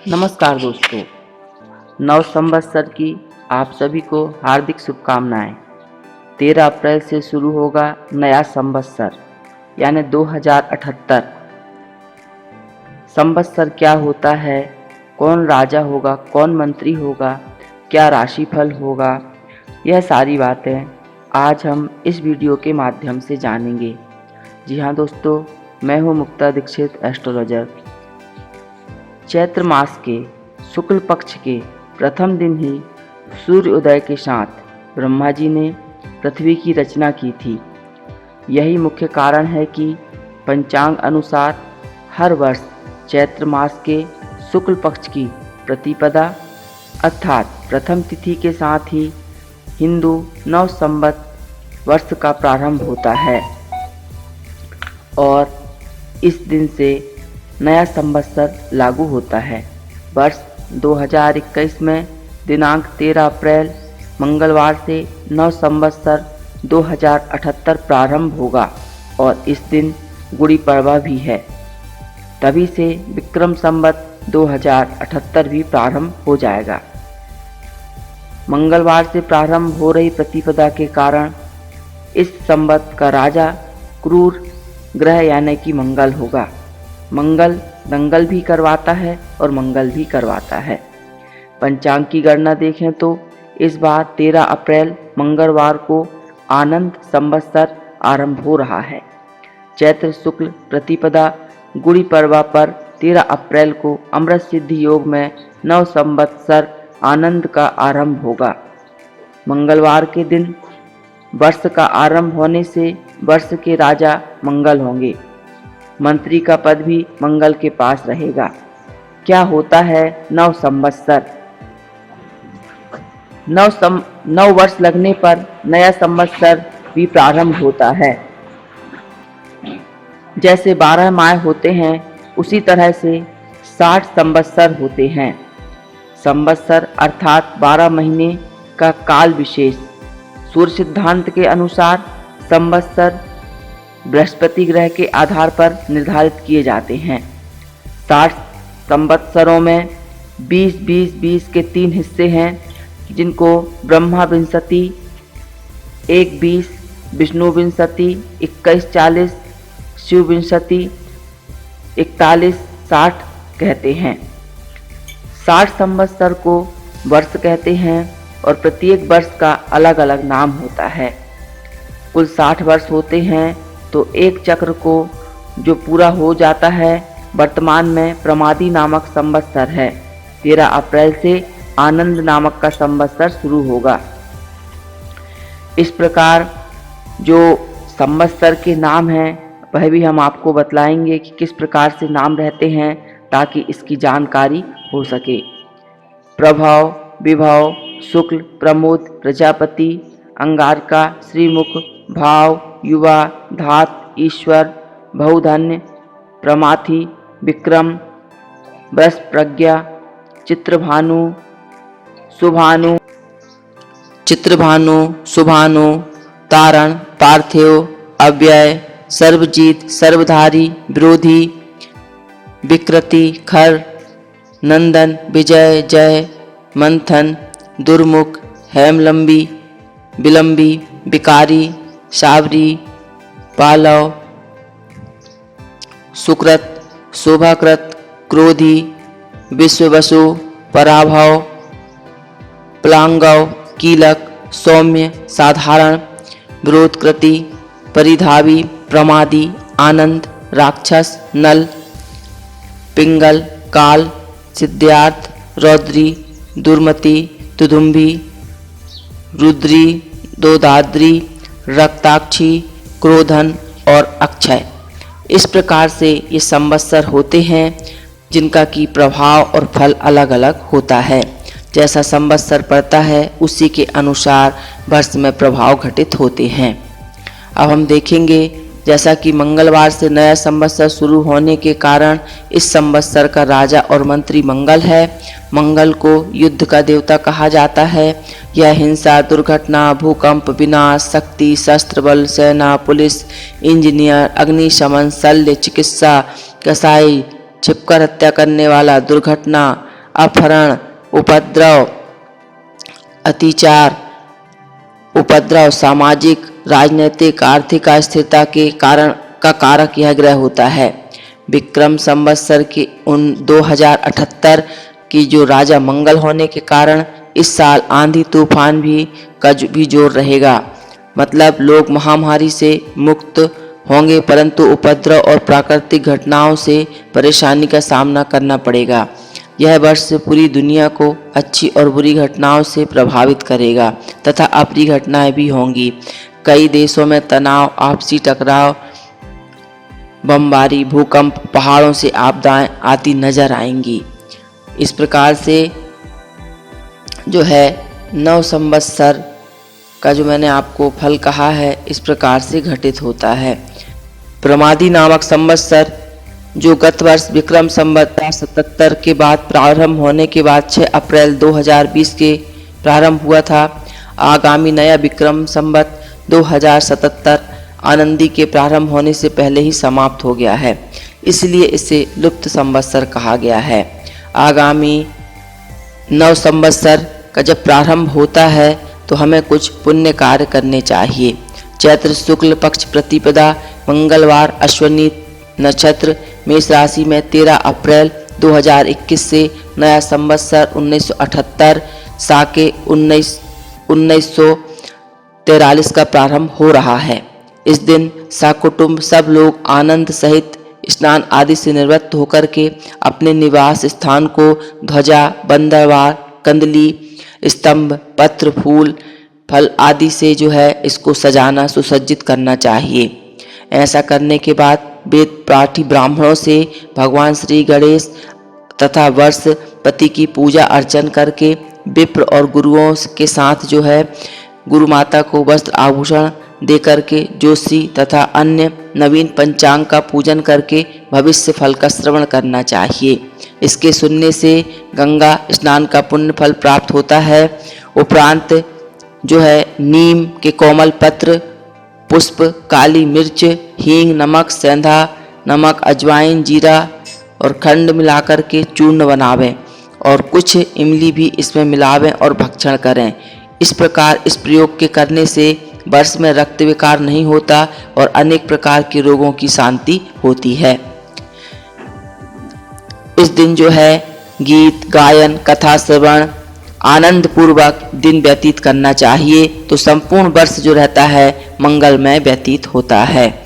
नमस्कार दोस्तों, नव संवत्सर की आप सभी को हार्दिक शुभकामनाएं। 13 अप्रैल से शुरू होगा नया संवत्सर यानी 2078। संवत्सर क्या होता है, कौन राजा होगा, कौन मंत्री होगा, क्या राशिफल होगा, यह सारी बातें आज हम इस वीडियो के माध्यम से जानेंगे। जी हाँ दोस्तों, मैं हूँ मुक्ता दीक्षित एस्ट्रोलॉजर। चैत्र मास के शुक्ल पक्ष के प्रथम दिन ही सूर्योदय के साथ ब्रह्मा जी ने पृथ्वी की रचना की थी। यही मुख्य कारण है कि पंचांग अनुसार हर वर्ष चैत्र मास के शुक्ल पक्ष की प्रतिपदा अर्थात प्रथम तिथि के साथ ही हिंदू नव संवत वर्ष का प्रारंभ होता है और इस दिन से नया संवत्सर लागू होता है। वर्ष 2021 में दिनांक 13 अप्रैल मंगलवार से नव संवत्सर 2078 प्रारंभ होगा और इस दिन गुड़ी पड़वा भी है। तभी से विक्रम संवत 2078 भी प्रारंभ हो जाएगा। मंगलवार से प्रारंभ हो रही प्रतिपदा के कारण इस संवत का राजा क्रूर ग्रह यानी कि मंगल होगा। मंगल दंगल भी करवाता है और मंगल भी करवाता है। पंचांग की गणना देखें तो इस बार 13 अप्रैल मंगलवार को आनंद संवत्सर आरंभ हो रहा है। चैत्र शुक्ल प्रतिपदा गुड़ी पड़वा पर 13 अप्रैल को अमृत सिद्धि योग में नव संवत्सर आनंद का आरंभ होगा। मंगलवार के दिन वर्ष का आरंभ होने से वर्ष के राजा मंगल होंगे। मंत्री का पद भी मंगल के पास रहेगा। क्या होता है नव संवत्सर? नव वर्ष लगने पर नया संवत्सर भी प्रारंभ होता है। जैसे 12 माह होते हैं उसी तरह से 60 संवत्सर होते हैं। संवत्सर अर्थात 12 महीने का काल विशेष। सूर्य सिद्धांत के अनुसार संवत्सर बृहस्पति ग्रह के आधार पर निर्धारित किए जाते हैं। 60 संवत्सरों में 20-20-20 के 3 हिस्से हैं, जिनको ब्रह्मा विंशति 1-20, विष्णु विंशति 21-40, शिव विंशति 41-60 कहते हैं। 60 संवत्सर को वर्ष कहते हैं और प्रत्येक वर्ष का अलग अलग नाम होता है। कुल 60 वर्ष होते हैं तो एक चक्र को जो पूरा हो जाता है वर्तमान में प्रमादी नामक संवत्सर है। 13 अप्रैल से आनंद नामक का संवत्सर शुरू होगा। इस प्रकार जो संवत्सर के नाम हैं वह भी हम आपको बतलाएंगे कि किस प्रकार से नाम रहते हैं ताकि इसकी जानकारी हो सके। प्रभव, विभव, शुक्ल, प्रमोद, प्रजापति, अंगारका, श्रीमुख, भाव, युवा, धात, ईश्वर, बहुधन्य, प्रमाथि, विक्रम, बृहस् प्रज्ञा, चित्रभानु, शुभानु, तारण, पार्थेय, अव्यय, सर्वजीत, सर्वधारी, विरोधी, विकृति, खर, नंदन, विजय, जय, मंथन, दुर्मुख, हेमलंबी, विलंबी, विकारी, सावरी, पालव, सुकृत, शोभाकृत, क्रोधी, विश्ववसु, पराभव, प्लांगव, कीलक, सौम्य, साधारण, विरोधकृति, परिधावी, प्रमादी, आनंद, राक्षस, नल, पिंगल, काल, सिद्धार्थ, रौद्री, दुर्मति, तुदुम्बी, रुद्री, दोदाद्री, रक्ताक्षी, क्रोधन और अक्षय। इस प्रकार से ये संवत्सर होते हैं जिनका की प्रभाव और फल अलग अलग होता है। जैसा संवत्सर पड़ता है उसी के अनुसार वर्ष में प्रभाव घटित होते हैं। अब हम देखेंगे जैसा कि मंगलवार से नया संवत्सर शुरू होने के कारण इस संवत्सर का राजा और मंत्री मंगल है। मंगल को युद्ध का देवता कहा जाता है। यह हिंसा, दुर्घटना, भूकंप, विनाश, शक्ति, शस्त्र बल, सेना, पुलिस, इंजीनियर, अग्निशमन, शल्य चिकित्सा, कसाई, छिपकर हत्या करने वाला, दुर्घटना, अपहरण, उपद्रव, अत्याचार, उपद्रव, सामाजिक, राजनीतिक, आर्थिक अस्थिरता के कारण का कारक यह ग्रह होता है। विक्रम संवत्सर के 2078 की जो राजा मंगल होने के कारण इस साल आंधी तूफान का भी जोर रहेगा। मतलब लोग महामारी से मुक्त होंगे, परंतु उपद्रव और प्राकृतिक घटनाओं से परेशानी का सामना करना पड़ेगा। यह वर्ष पूरी दुनिया को अच्छी और बुरी घटनाओं से प्रभावित करेगा तथा अप्रिय घटनाएं भी होंगी। कई देशों में तनाव, आपसी टकराव, बमबारी, भूकंप, पहाड़ों से आपदाएं आती नजर आएंगी। इस प्रकार से जो है नव संवत्सर का जो मैंने आपको फल कहा है इस प्रकार से घटित होता है। प्रमादी नामक संवत्सर जो गत वर्ष विक्रम संवत 77 के बाद प्रारंभ होने के बाद 6 अप्रैल 2020 के प्रारंभ हुआ था, आगामी नया विक्रम संवत 2077 आनंदी के प्रारंभ होने से पहले ही समाप्त हो गया है, इसलिए इसे लुप्त संवत्सर कहा गया है। आगामी नव संवत्सर का जब प्रारंभ होता है तो हमें कुछ पुण्य कार्य करने चाहिए। चैत्र शुक्ल पक्ष प्रतिपदा मंगलवार अश्विनी नक्षत्र मेष राशि में 13 अप्रैल 2021 से नया संवत्सर 1978 साके 1943 का प्रारंभ हो रहा है। इस दिन सकुटुंब सब लोग आनंद सहित स्नान आदि से निवृत्त होकर के अपने निवास स्थान को ध्वजा, बंदरवार, कंदली, स्तंभ, पत्र, फूल, फल आदि से जो है इसको सजाना, सुसज्जित करना चाहिए। ऐसा करने के बाद वेद पाठी ब्राह्मणों से भगवान श्री गणेश तथा वर्षपति की पूजा अर्चन करके विप्र और गुरुओं के साथ जो है गुरु माता को वस्त्र आभूषण दे करके ज्योतिषी तथा अन्य नवीन पंचांग का पूजन करके भविष्य फल का श्रवण करना चाहिए। इसके सुनने से गंगा स्नान का पुण्य फल प्राप्त होता है। उपरांत जो है नीम के कोमल पत्र, पुष्प, काली मिर्च, हींग, नमक, सेंधा नमक, अजवाइन, जीरा और खंड मिलाकर के चूर्ण बनावें और कुछ इमली भी इसमें मिलावें और भक्षण करें। इस प्रकार इस प्रयोग के करने से वर्ष में रक्त विकार नहीं होता और अनेक प्रकार के रोगों की शांति होती है। इस दिन जो है गीत गायन, कथा श्रवण, आनंद पूर्वक दिन व्यतीत करना चाहिए, तो संपूर्ण वर्ष जो रहता है मंगलमय व्यतीत होता है।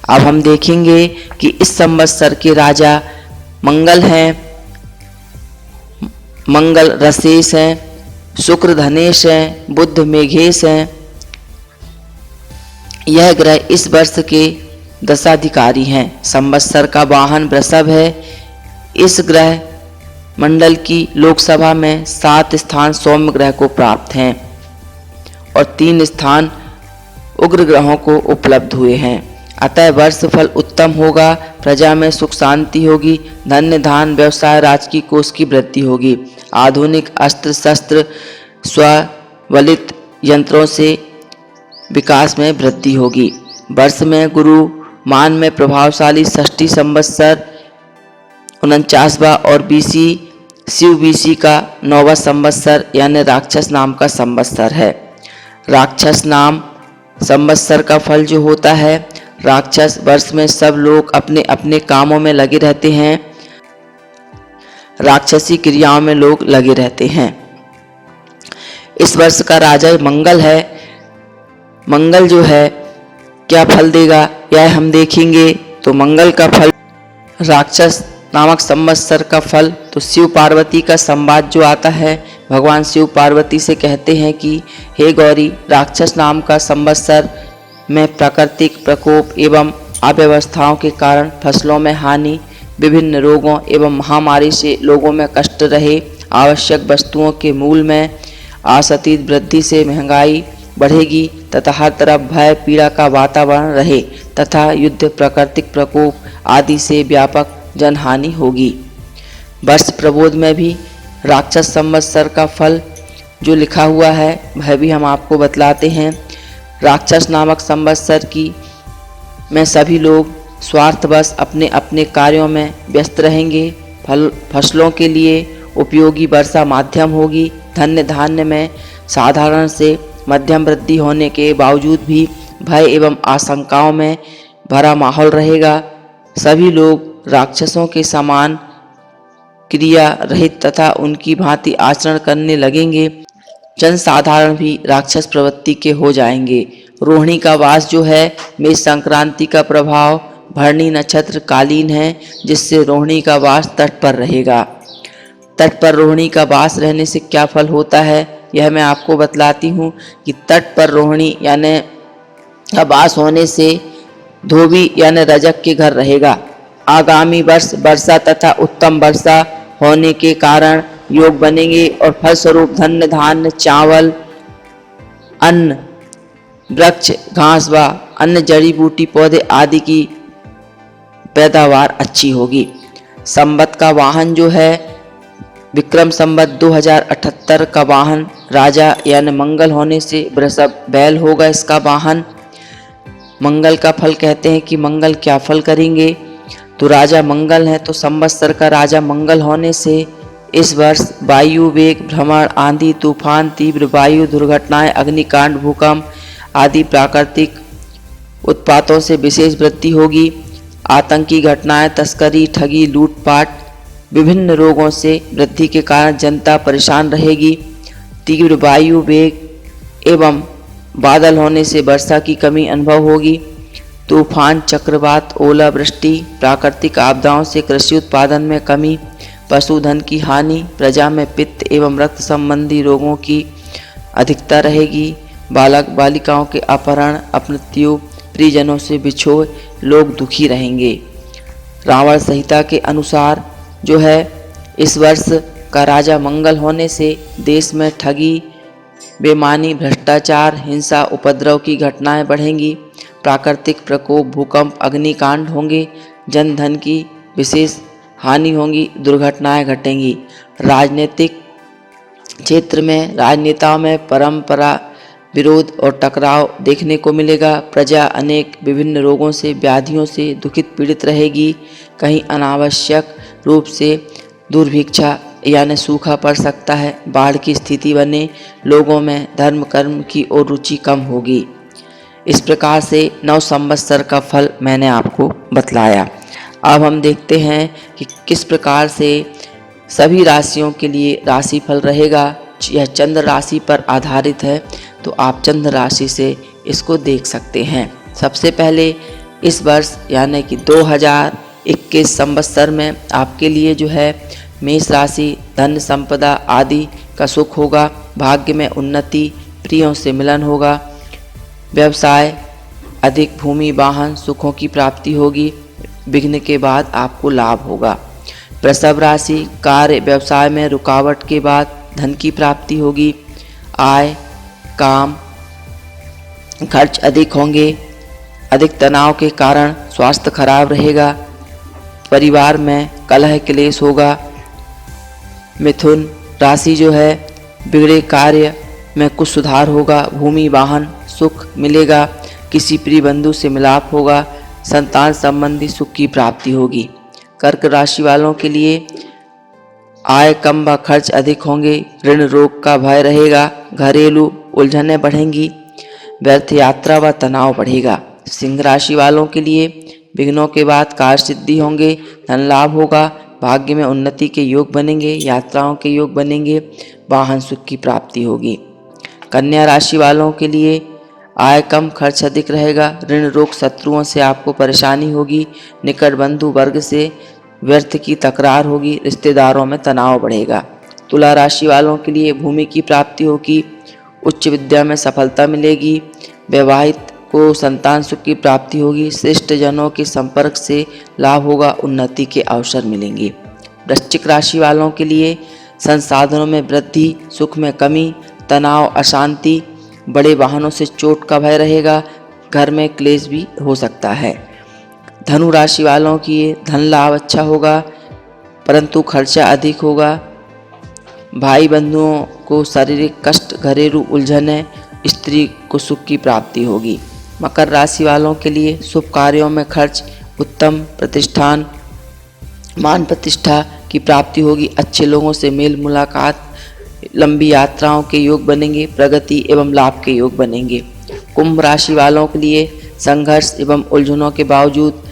अब हम देखेंगे कि इस संवत्सर के राजा मंगल हैं। मंगल रसेश हैं, शुक्र धनेश हैं, बुध मेघेश हैं। यह ग्रह इस वर्ष के दशाधिकारी हैं। संवत्सर का वाहन वृषभ है। इस ग्रह मंडल की लोकसभा में 7 स्थान सौम्य ग्रह को प्राप्त हैं और 3 स्थान उग्र ग्रहों को उपलब्ध हुए हैं। अतः वर्ष फल उत्तम होगा, प्रजा में सुख शांति होगी, धन्य धान व्यवसाय राजकीय कोष की वृद्धि होगी, आधुनिक अस्त्र शस्त्र स्ववलित यंत्रों से विकास में वृद्धि होगी। वर्ष में गुरु मान में प्रभावशाली षष्ठी संवत्सर 49वां और बीसी शिव बीसी का 9वां संवत्सर यानी राक्षस नाम का संवत्सर है। राक्षस नाम संवत्सर का फल जो होता है, राक्षस वर्ष में सब लोग अपने अपने कामों में लगे रहते हैं, राक्षसी क्रियाओं में लोग लगे रहते हैं। इस वर्ष का राजा मंगल है। मंगल जो है क्या फल देगा यह हम देखेंगे। तो मंगल का फल राक्षस नामक संवत्सर का फल, तो शिव पार्वती का संवाद जो आता है, भगवान शिव पार्वती से कहते हैं कि हे गौरी, राक्षस नाम का संवत्सर में प्राकृतिक प्रकोप एवं अव्यवस्थाओं के कारण फसलों में हानि, विभिन्न रोगों एवं महामारी से लोगों में कष्ट रहे, आवश्यक वस्तुओं के मूल्य में असातीत वृद्धि से महंगाई बढ़ेगी तथा हर तरफ भय पीड़ा का वातावरण रहे तथा युद्ध, प्राकृतिक प्रकोप आदि से व्यापक जनहानि होगी। वर्ष प्रबोध में भी राक्षस संवत्सर का फल जो लिखा हुआ है वह भी हम आपको बतलाते हैं। राक्षस नामक संवत्सर की में सभी लोग स्वार्थवश अपने अपने कार्यों में व्यस्त रहेंगे। फसलों के लिए उपयोगी वर्षा माध्यम होगी। धन्य धान्य में साधारण से मध्यम वृद्धि होने के बावजूद भी भय एवं आशंकाओं में भरा माहौल रहेगा। सभी लोग राक्षसों के समान क्रिया रहित तथा उनकी भांति आचरण करने लगेंगे। जनसाधारण भी राक्षस प्रवृत्ति के हो जाएंगे। रोहिणी का वास जो है मेष संक्रांति का प्रभाव भरणी नक्षत्र कालीन है, जिससे रोहिणी का वास तट पर रहेगा। तट पर रोहिणी का वास रहने से क्या फल होता है यह मैं आपको बतलाती हूँ कि तट पर रोहिणी यानी का वास होने से धोबी यानी रजक के घर रहेगा। आगामी वर्ष वर्षा तथा उत्तम वर्षा होने के कारण योग बनेंगे और फलस्वरूप धन्य धान्य चावल अन्न वृक्ष घास व अन्य जड़ी बूटी पौधे आदि की पैदावार अच्छी होगी। संवत का वाहन जो है विक्रम संवत 2078 का वाहन राजा यानी मंगल होने से वृषभ बैल होगा इसका वाहन। मंगल का फल कहते हैं कि मंगल क्या फल करेंगे, तो राजा मंगल है, तो संवत्सर का राजा मंगल होने से इस वर्ष वायु वेग भ्रमण आंधी तूफान तीव्र वायु दुर्घटनाएं अग्निकांड भूकंप आदि प्राकृतिक उत्पातों से विशेष वृद्धि होगी। आतंकी घटनाएं तस्करी ठगी लूटपाट विभिन्न रोगों से वृद्धि के कारण जनता परेशान रहेगी। तीव्र वायु वेग एवं बादल होने से वर्षा की कमी अनुभव होगी। तूफान चक्रवात ओलावृष्टि प्राकृतिक आपदाओं से कृषि उत्पादन में कमी पशुधन की हानि प्रजा में पित्त एवं रक्त संबंधी रोगों की अधिकता रहेगी। बालक बालिकाओं के अपहरण अपमृत्यु प्रियजनों से बिछोह लोग दुखी रहेंगे। रावण संहिता के अनुसार जो है इस वर्ष का राजा मंगल होने से देश में ठगी बेईमानी भ्रष्टाचार हिंसा उपद्रव की घटनाएं बढ़ेंगी। प्राकृतिक प्रकोप भूकंप अग्निकांड होंगे। जन धन की विशेष हानि होगी दुर्घटनाएं घटेंगी। राजनीतिक क्षेत्र में राजनेताओं में परंपरा विरोध और टकराव देखने को मिलेगा। प्रजा अनेक विभिन्न रोगों से व्याधियों से दुखित पीड़ित रहेगी। कहीं अनावश्यक रूप से दुर्भिक्षा यानी सूखा पड़ सकता है। बाढ़ की स्थिति बने लोगों में धर्म कर्म की ओर रुचि कम होगी। इस प्रकार से 9 संवत्सर का फल मैंने आपको बतलाया। अब हम देखते हैं कि किस प्रकार से सभी राशियों के लिए राशि फल रहेगा। यह चंद्र राशि पर आधारित है, तो आप चंद्र राशि से इसको देख सकते हैं। सबसे पहले इस वर्ष यानी कि 2021 संवत्सर में आपके लिए जो है मेष राशि धन संपदा आदि का सुख होगा। भाग्य में उन्नति प्रियों से मिलन होगा। व्यवसाय अधिक भूमि वाहन सुखों की प्राप्ति होगी। विघ्न के बाद आपको लाभ होगा। वृषभ राशि कार्य व्यवसाय में रुकावट के बाद धन की प्राप्ति होगी। आय काम खर्च अधिक होंगे। अधिक तनाव के कारण स्वास्थ्य खराब रहेगा। परिवार में कलह क्लेश होगा। मिथुन राशि जो है बिगड़े कार्य में कुछ सुधार होगा। भूमि वाहन सुख मिलेगा। किसी प्रिय बंधु से मिलाप होगा। संतान संबंधी सुख की प्राप्ति होगी। कर्क राशि वालों के लिए आय कम व खर्च अधिक होंगे। ऋण रोग का भय रहेगा। घरेलू उलझनें बढ़ेंगी। व्यर्थ यात्रा व तनाव बढ़ेगा। सिंह राशि वालों के लिए विघ्नों के बाद कार्य सिद्धि होंगे। धन लाभ होगा। भाग्य में उन्नति के योग बनेंगे। यात्राओं के योग बनेंगे। वाहन सुख की प्राप्ति होगी। कन्या राशि वालों के लिए आय कम खर्च अधिक रहेगा। ऋण रोग शत्रुओं से आपको परेशानी होगी। निकट बंधु वर्ग से व्यर्थ की तकरार होगी। रिश्तेदारों में तनाव बढ़ेगा। तुला राशि वालों के लिए भूमि की प्राप्ति होगी। उच्च विद्या में सफलता मिलेगी। वैवाहिक को संतान सुख की प्राप्ति होगी। श्रेष्ठ जनों के संपर्क से लाभ होगा। उन्नति के अवसर मिलेंगे। वृश्चिक राशि वालों के लिए संसाधनों में वृद्धि सुख में कमी तनाव अशांति बड़े वाहनों से चोट का भय रहेगा। घर में क्लेश भी हो सकता है। धनु राशि वालों की धन लाभ अच्छा होगा परंतु खर्चा अधिक होगा। भाई बंधुओं को शारीरिक कष्ट घरेलू उलझनें स्त्री को सुख की प्राप्ति होगी। मकर राशि वालों के लिए शुभ कार्यों में खर्च उत्तम प्रतिष्ठान मान प्रतिष्ठा की प्राप्ति होगी, अच्छे लोगों से मेल मुलाकात, लंबी यात्राओं के योग बनेंगे, प्रगति एवं लाभ के योग बनेंगे। कुंभ राशि वालों के लिए संघर्ष एवं उलझनों के बावजूद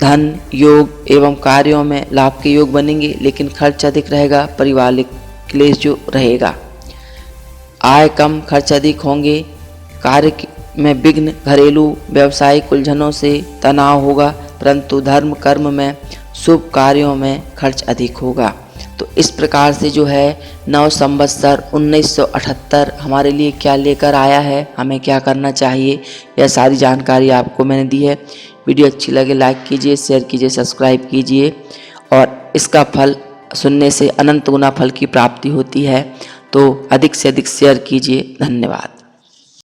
धन योग एवं कार्यों में लाभ के योग बनेंगे, लेकिन खर्च अधिक रहेगा, पारिवारिक क्लेश जो रहेगा। आय कम, खर्च अधिक होंगे, कार्य में विघ्न, घरेलू व्यवसायिक उलझनों से तनाव होगा, परंतु धर्म कर्म में शुभ कार्यों में खर्च अधिक होगा। तो इस प्रकार से जो है नव संवत्सर 1978 हमारे लिए क्या लेकर आया है, हमें क्या करना चाहिए, यह सारी जानकारी आपको मैंने दी है। वीडियो अच्छी लगे लाइक कीजिए, शेयर कीजिए, सब्सक्राइब कीजिए। और इसका फल सुनने से अनंत गुना फल की प्राप्ति होती है, तो अधिक से अधिक शेयर कीजिए। धन्यवाद।